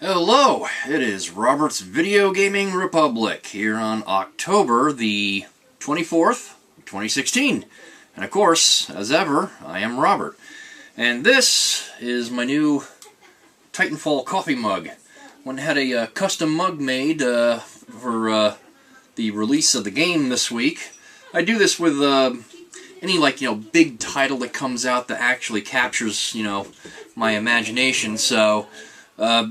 Hello, it is Robert's Video Gaming Republic here on October the 24th, 2016. And of course, as ever, I am Robert. And this is my new Titanfall coffee mug. Went and had a custom mug made for the release of the game this week. I do this with any big title that comes out that actually captures my imagination. So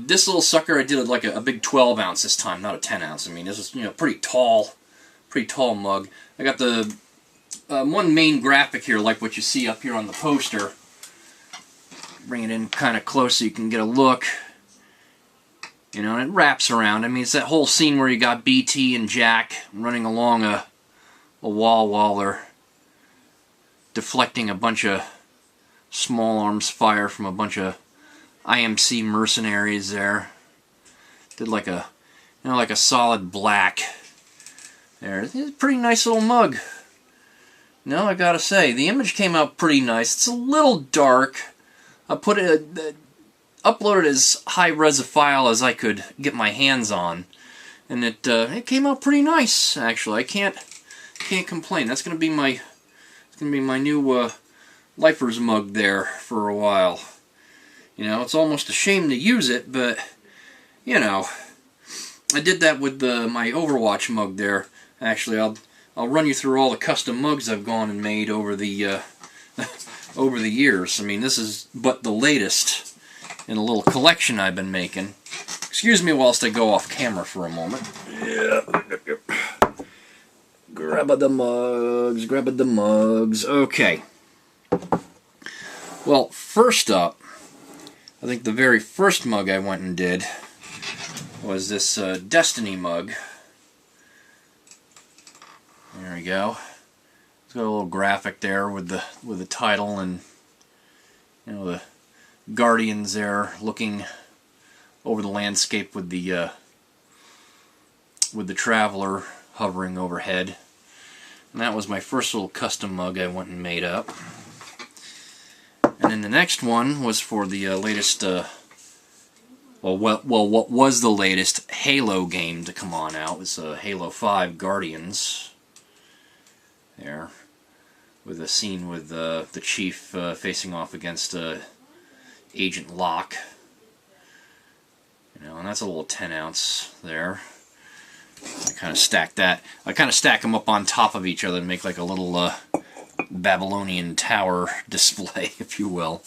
this little sucker, I did like a big 12 ounce this time, not a 10 ounce. I mean, this is pretty tall mug. I got the one main graphic here, like what you see up here on the poster. Bring it in kind of close so you can get a look. And it wraps around. I mean, it's that whole scene where you got BT and Jack running along a wall while they're deflecting a bunch of small arms fire from a bunch of IMC mercenaries there. Did like a solid black there. It's a pretty nice little mug. I gotta say, the image came out pretty nice. It's a little dark. I put it uploaded as high res a file as I could get my hands on, and it came out pretty nice actually. I can't complain. That's gonna be my new Lifers mug there for a while. It's almost a shame to use it, but I did that with my Overwatch mug there. Actually, I'll run you through all the custom mugs I've gone and made over the over the years. I mean, this is but the latest in a little collection I've been making. Excuse me whilst I go off camera for a moment. Yeah. Grab the mugs. Okay. Well, first up, I think the very first mug I went and did was this Destiny mug. There we go. It's got a little graphic there with the title and the Guardians there looking over the landscape with the Traveler hovering overhead. And that was my first little custom mug I went and made up. And then the next one was for the latest, what was the latest Halo game to come on out. It was Halo 5 Guardians. There, with a scene with the Chief facing off against Agent Locke. And that's a little 10 ounce there. I kind of stack that. I kind of stack them up on top of each other and make like a little Babylonian tower display, if you will.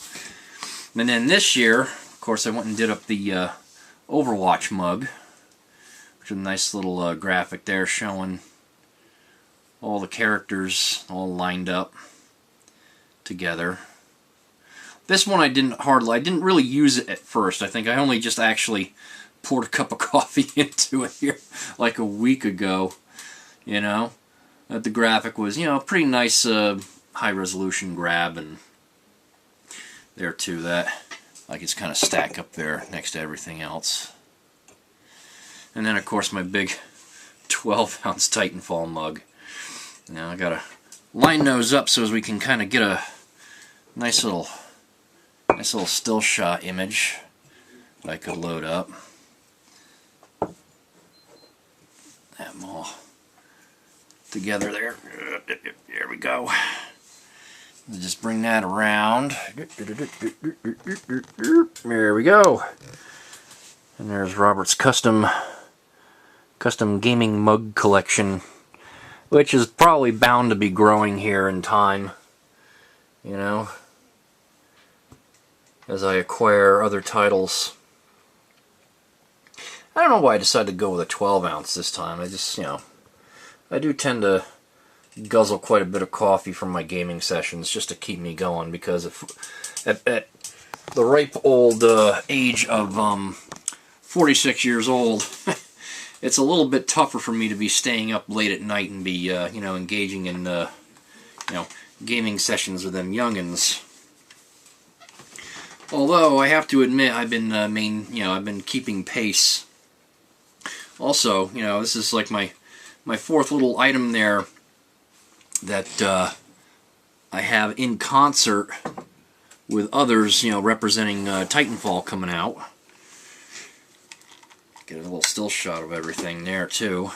And then this year, of course, I went and did up the Overwatch mug, which is a nice little graphic there showing all the characters all lined up together. This one I didn't really use it at first. I think I only just actually poured a cup of coffee into it here like a week ago. The graphic was, pretty nice high resolution grab, and there too, that I can just kind of stack up there next to everything else. And then of course my big 12 ounce Titanfall mug. Now I gotta line those up so as we can kind of get a nice little still shot image that I could load up. Have them all together there. There we go. Just bring that around. There we go. And there's Robert's custom gaming mug collection, which is probably bound to be growing here in time, as I acquire other titles. I don't know why I decided to go with a 12 ounce this time. I just, I do tend to guzzle quite a bit of coffee from my gaming sessions just to keep me going, because at the ripe old age of 46 years old, it's a little bit tougher for me to be staying up late at night and be, engaging in, gaming sessions with them youngins. Although I have to admit, I've been I've been keeping pace. Also, this is like my fourth little item there that I have in concert with others, representing Titanfall coming out. Get a little still shot of everything there too.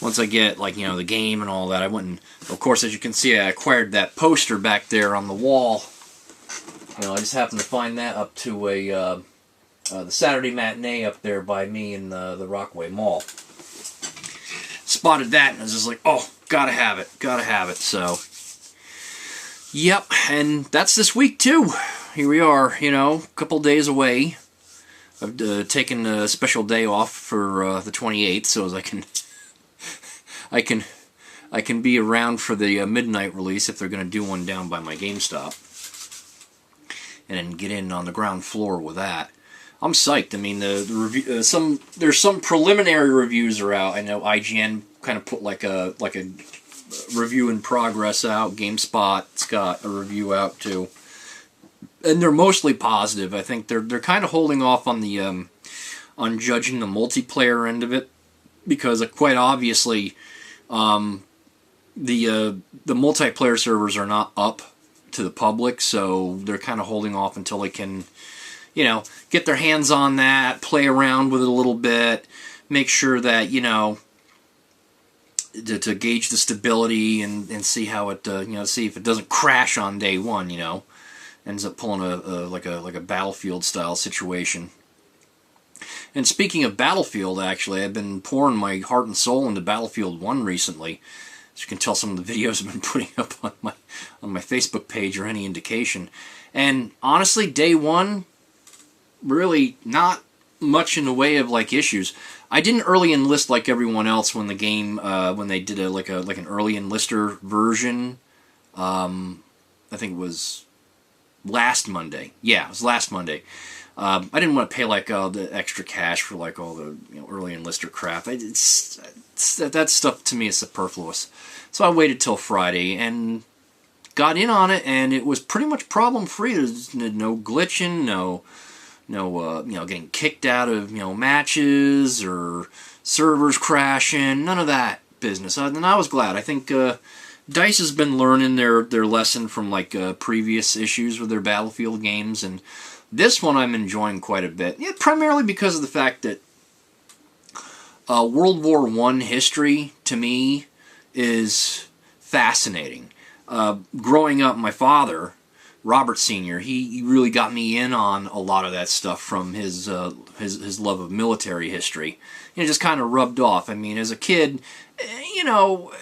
Once I get, like, you know, the game and all that, I went and, of course, as you can see, I acquired that poster back there on the wall. You know, I just happened to find that up to the Saturday matinee up there by me in the Rockaway Mall. Spotted that and I was just like, oh, gotta have it, so. Yep, and that's this week too. Here we are, you know, a couple days away. I've taken a special day off for the 28th, so as I can be around for the midnight release if they're going to do one down by my GameStop, and then get in on the ground floor with that. I'm psyched. I mean, the review, there's some preliminary reviews are out. I know IGN kind of put like a review in progress out. GameSpot's got a review out too, and they're mostly positive. I think they're kind of holding off on the on judging the multiplayer end of it, because quite obviously the multiplayer servers are not up to the public, so they're kind of holding off until they can, you know, get their hands on that, play around with it a little bit, make sure that, you know, to gauge the stability and see how it, you know, see if it doesn't crash on day one, you know, ends up pulling like a Battlefield style situation. And speaking of Battlefield, actually, I've been pouring my heart and soul into Battlefield 1 recently. As you can tell, some of the videos I've been putting up on my Facebook page are any indication. And honestly, day one, really not much in the way of like issues. I didn't early enlist like everyone else when the game when they did like an early enlister version. I think it was last Monday. Yeah, it was last Monday. I didn't want to pay like the extra cash for like all the, you know, early enlister crap. That stuff to me is superfluous. So I waited till Friday and got in on it, and it was pretty much problem free. There's no glitching, no you know, getting kicked out of, you know, matches or servers crashing. None of that business. And I was glad. I think DICE has been learning their lesson from like previous issues with their Battlefield games, and this one I'm enjoying quite a bit. Yeah, primarily because of the fact that World War I history, to me, is fascinating. Growing up, my father, Robert Sr., he really got me in on a lot of that stuff from his love of military history. It just kind of rubbed off. I mean, as a kid, you know,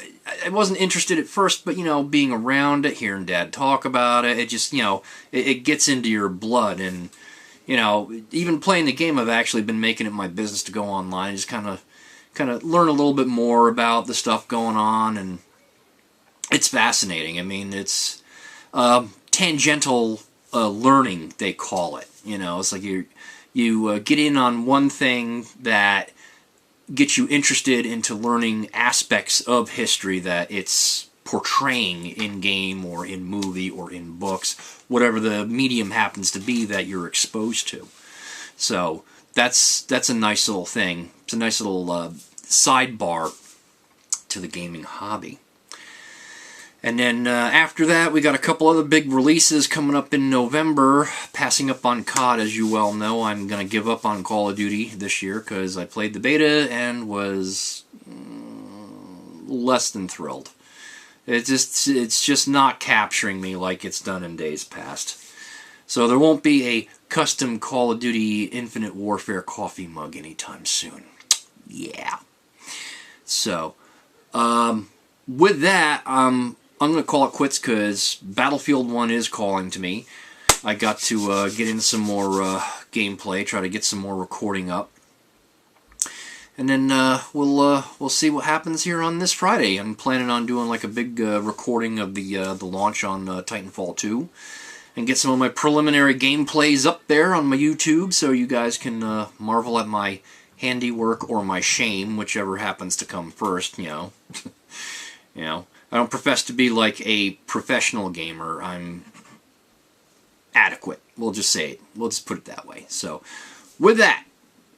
I wasn't interested at first, but, you know, being around it, hearing Dad talk about it, it just, you know, it gets into your blood. And, you know, even playing the game, I've actually been making it my business to go online and just kind of learn a little bit more about the stuff going on, and it's fascinating. I mean, it's tangential learning, they call it. You know, it's like you get in on one thing that gets you interested into learning aspects of history that it's portraying in game or in movie or in books, whatever the medium happens to be that you're exposed to. So that's a nice little thing. It's a nice little sidebar to the gaming hobby. And then after that, we got a couple other big releases coming up in November. Passing up on COD, as you well know. I'm going to give up on Call of Duty this year because I played the beta and was less than thrilled. It's just not capturing me like it's done in days past. So there won't be a custom Call of Duty Infinite Warfare coffee mug anytime soon. Yeah. So, with that, I'm going to call it quits because Battlefield 1 is calling to me. I got to get in some more gameplay, try to get some more recording up. And then we'll see what happens here on this Friday. I'm planning on doing like a big recording of the launch on Titanfall 2. And get some of my preliminary gameplays up there on my YouTube so you guys can marvel at my handiwork or my shame, whichever happens to come first, you know. You know, I don't profess to be like a professional gamer. I'm adequate. We'll just say it. We'll just put it that way. So, with that,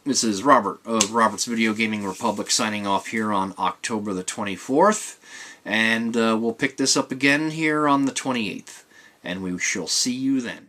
this is Robert of Robert's Video Gaming Republic signing off here on October the 24th. And we'll pick this up again here on the 28th. And we shall see you then.